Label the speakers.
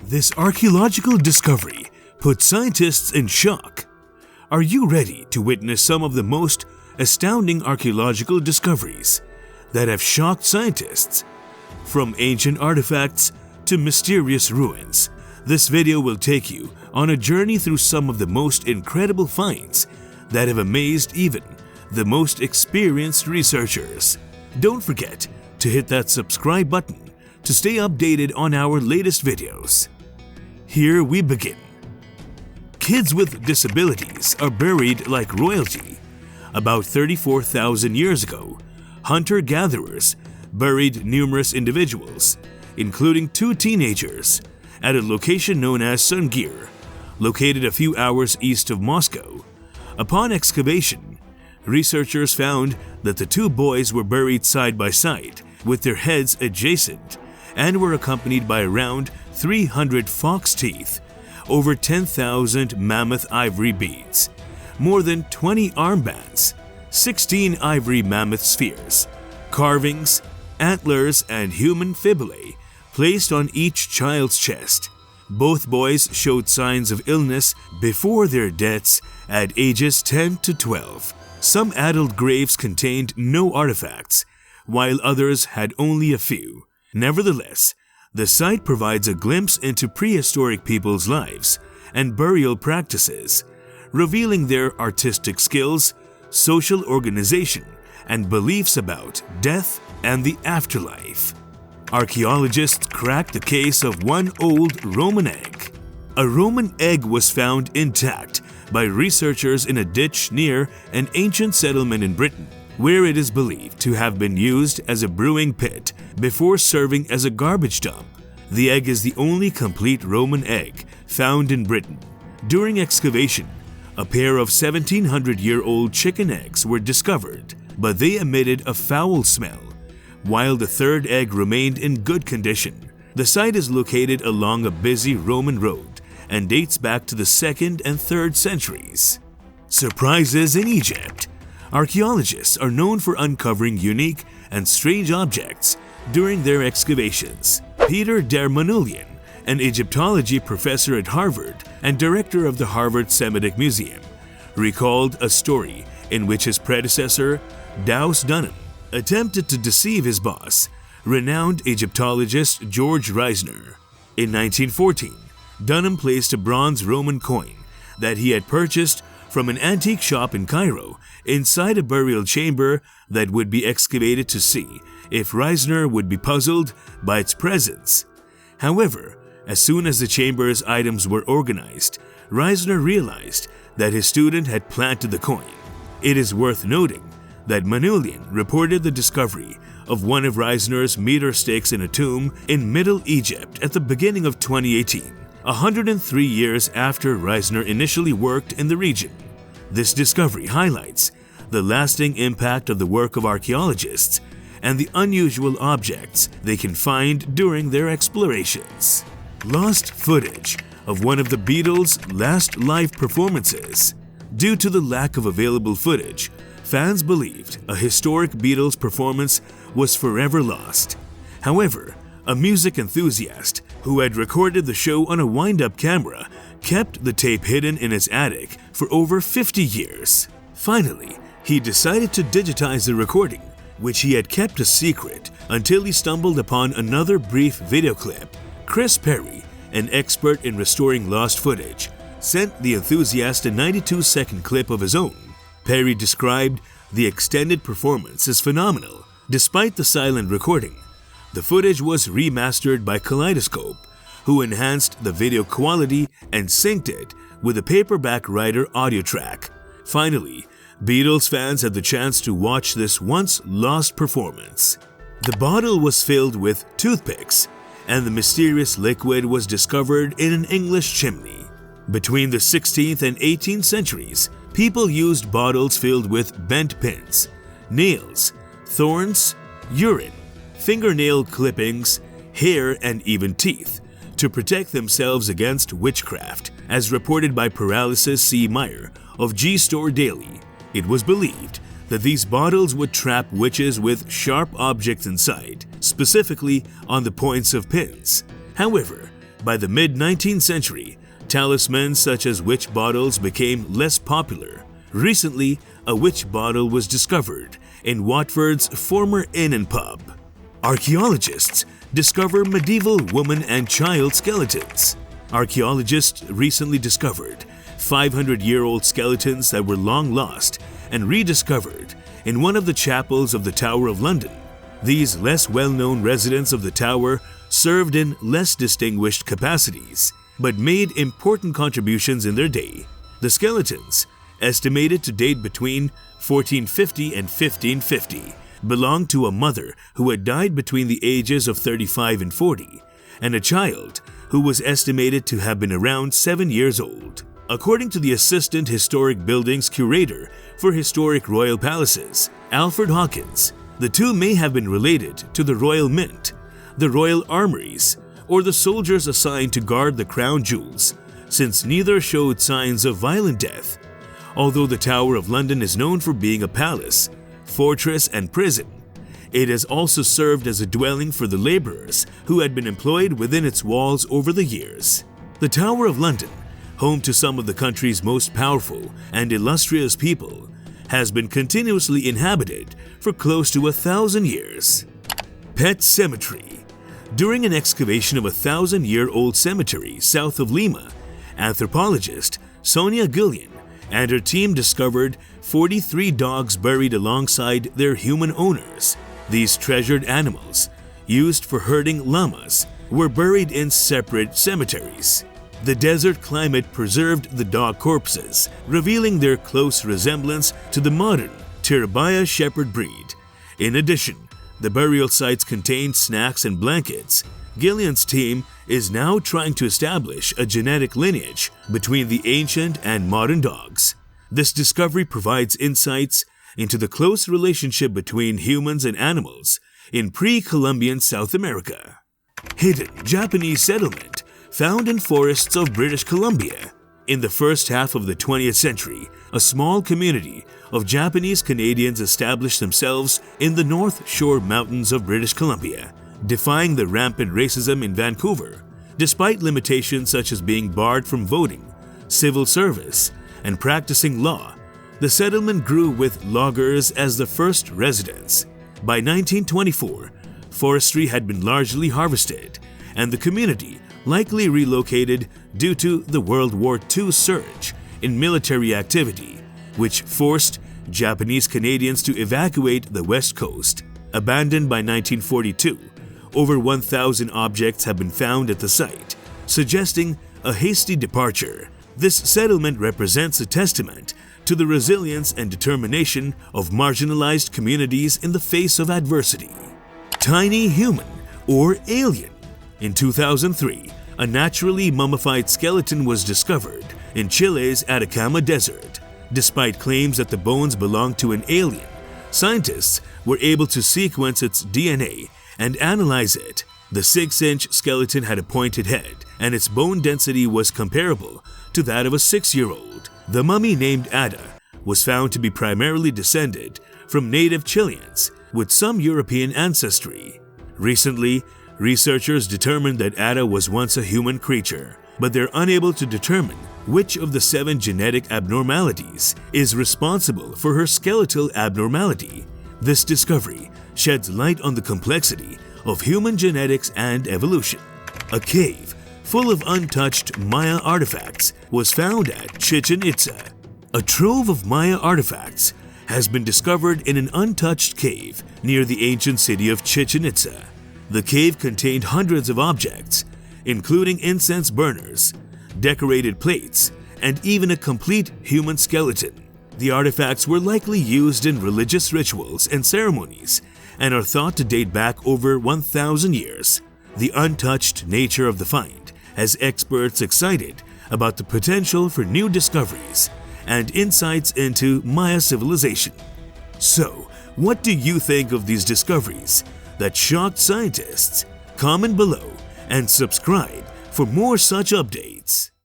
Speaker 1: This archaeological discovery put scientists in shock. Are you ready to witness some of the most astounding archaeological discoveries that have shocked scientists? From ancient artifacts to mysterious ruins, this video will take you on a journey through some of the most incredible finds that have amazed even the most experienced researchers. Don't forget to hit that subscribe button to stay updated on our latest videos. Here we begin. Kids with disabilities are buried like royalty. About 34,000 years ago, hunter-gatherers buried numerous individuals, including 2 teenagers, at a location known as Sungir, located a few hours east of Moscow. Upon excavation, researchers found that the 2 boys were buried side by side, with their heads adjacent, and were accompanied by around 300 fox teeth, over 10,000 mammoth ivory beads, more than 20 armbands, 16 ivory mammoth spheres, carvings, antlers, and human fibulae placed on each child's chest. Both boys showed signs of illness before their deaths at ages 10 to 12. Some adult graves contained no artifacts, while others had only a few. Nevertheless, the site provides a glimpse into prehistoric people's lives and burial practices, revealing their artistic skills, social organization, and beliefs about death and the afterlife. Archaeologists cracked the case of one old Roman egg. A Roman egg was found intact by researchers in a ditch near an ancient settlement in Britain, where it is believed to have been used as a brewing pit before serving as a garbage dump. The egg is the only complete Roman egg found in Britain. During excavation, a pair of 1700-year-old chicken eggs were discovered, but they emitted a foul smell, while the third egg remained in good condition. The site is located along a busy Roman road and dates back to the 2nd and 3rd centuries. Surprises in Egypt. Archaeologists are known for uncovering unique and strange objects during their excavations. Peter der Manolian, an Egyptology professor at Harvard and director of the Harvard Semitic Museum, recalled a story in which his predecessor, Douce Dunham, attempted to deceive his boss, renowned Egyptologist George Reisner. In 1914, Dunham placed a bronze Roman coin that he had purchased from an antique shop in Cairo inside a burial chamber that would be excavated to see if Reisner would be puzzled by its presence. However, as soon as the chamber's items were organized, Reisner realized that his student had planted the coin. It is worth noting that Manolian reported the discovery of one of Reisner's meter sticks in a tomb in Middle Egypt at the beginning of 2018, 103 years after Reisner initially worked in the region. This discovery highlights the lasting impact of the work of archaeologists and the unusual objects they can find during their explorations. Lost footage of one of the Beatles' last live performances. Due to the lack of available footage, fans believed a historic Beatles performance was forever lost. However, a music enthusiast who had recorded the show on a wind-up camera kept the tape hidden in his attic for over 50 years. Finally, he decided to digitize the recording, which he had kept a secret until he stumbled upon another brief video clip. Chris Perry, an expert in restoring lost footage, sent the enthusiast a 92-second clip of his own. Perry described the extended performance as phenomenal. Despite the silent recording, the footage was remastered by Kaleidoscope, who enhanced the video quality and synced it with a paperback writer audio track. Finally, Beatles fans had the chance to watch this once-lost performance. The bottle was filled with toothpicks, and the mysterious liquid was discovered in an English chimney. Between the 16th and 18th centuries, people used bottles filled with bent pins, nails, thorns, urine, fingernail clippings, hair, and even teeth to protect themselves against witchcraft, as reported by Paralysis C. Meyer of G-Store Daily. It was believed that these bottles would trap witches with sharp objects inside, specifically on the points of pins. However, By the mid-19th century, talismans such as witch bottles became less popular. Recently, a witch bottle was discovered in Watford's former inn and pub. Archaeologists discover medieval woman and child skeletons. Archaeologists recently discovered 500-year-old skeletons that were long lost and rediscovered in one of the chapels of the Tower of London. These less well-known residents of the tower served in less distinguished capacities, but made important contributions in their day. The skeletons, estimated to date between 1450 and 1550, belonged to a mother who had died between the ages of 35 and 40, and a child who was estimated to have been around 7 years old. According to the Assistant Historic Buildings Curator for Historic Royal Palaces, Alfred Hawkins, the two may have been related to the Royal Mint, the Royal Armories, or the soldiers assigned to guard the crown jewels, since neither showed signs of violent death. Although the Tower of London is known for being a palace, fortress, and prison, it has also served as a dwelling for the laborers who had been employed within its walls over the years. The Tower of London, home to some of the country's most powerful and illustrious people, has been continuously inhabited for close to 1,000 years. Pet Cemetery. During an excavation of a 1,000-year-old cemetery south of Lima, anthropologist Sonia Gillian and her team discovered 43 dogs buried alongside their human owners. These treasured animals, used for herding llamas, were buried in separate cemeteries. The desert climate preserved the dog corpses, revealing their close resemblance to the modern Tirabaya shepherd breed. In addition, the burial sites contained snacks and blankets. Gillian's team is now trying to establish a genetic lineage between the ancient and modern dogs. This discovery provides insights into the close relationship between humans and animals in pre-Columbian South America. Hidden Japanese settlement found in forests of British Columbia. In the first half of the 20th century, a small community of Japanese Canadians established themselves in the North Shore Mountains of British Columbia, defying the rampant racism in Vancouver. Despite limitations such as being barred from voting, civil service, and practicing law, the settlement grew with loggers as the first residents. By 1924, forestry had been largely harvested, and the community likely relocated due to the World War II surge in military activity, which forced Japanese Canadians to evacuate the West Coast. Abandoned by 1942, over 1,000 objects have been found at the site, suggesting a hasty departure. This settlement represents a testament to the resilience and determination of marginalized communities in the face of adversity. Tiny human or alien. In 2003, a naturally mummified skeleton was discovered in Chile's Atacama Desert. Despite claims that the bones belonged to an alien, scientists were able to sequence its DNA and analyze it. The 6-inch skeleton had a pointed head, and its bone density was comparable to that of a 6-year-old. The mummy, named Ada, was found to be primarily descended from native Chileans with some European ancestry. Recently, researchers determined that Ada was once a human creature, but they're unable to determine which of the 7 genetic abnormalities is responsible for her skeletal abnormality. This discovery sheds light on the complexity of human genetics and evolution. A cave full of untouched Maya artifacts was found at Chichen Itza. A trove of Maya artifacts has been discovered in an untouched cave near the ancient city of Chichen Itza. The cave contained hundreds of objects, including incense burners, decorated plates, and even a complete human skeleton. The artifacts were likely used in religious rituals and ceremonies and are thought to date back over 1,000 years. The untouched nature of the find has experts excited about the potential for new discoveries and insights into Maya civilization. So, what do you think of these discoveries that shocked scientists? Comment below and subscribe for more such updates.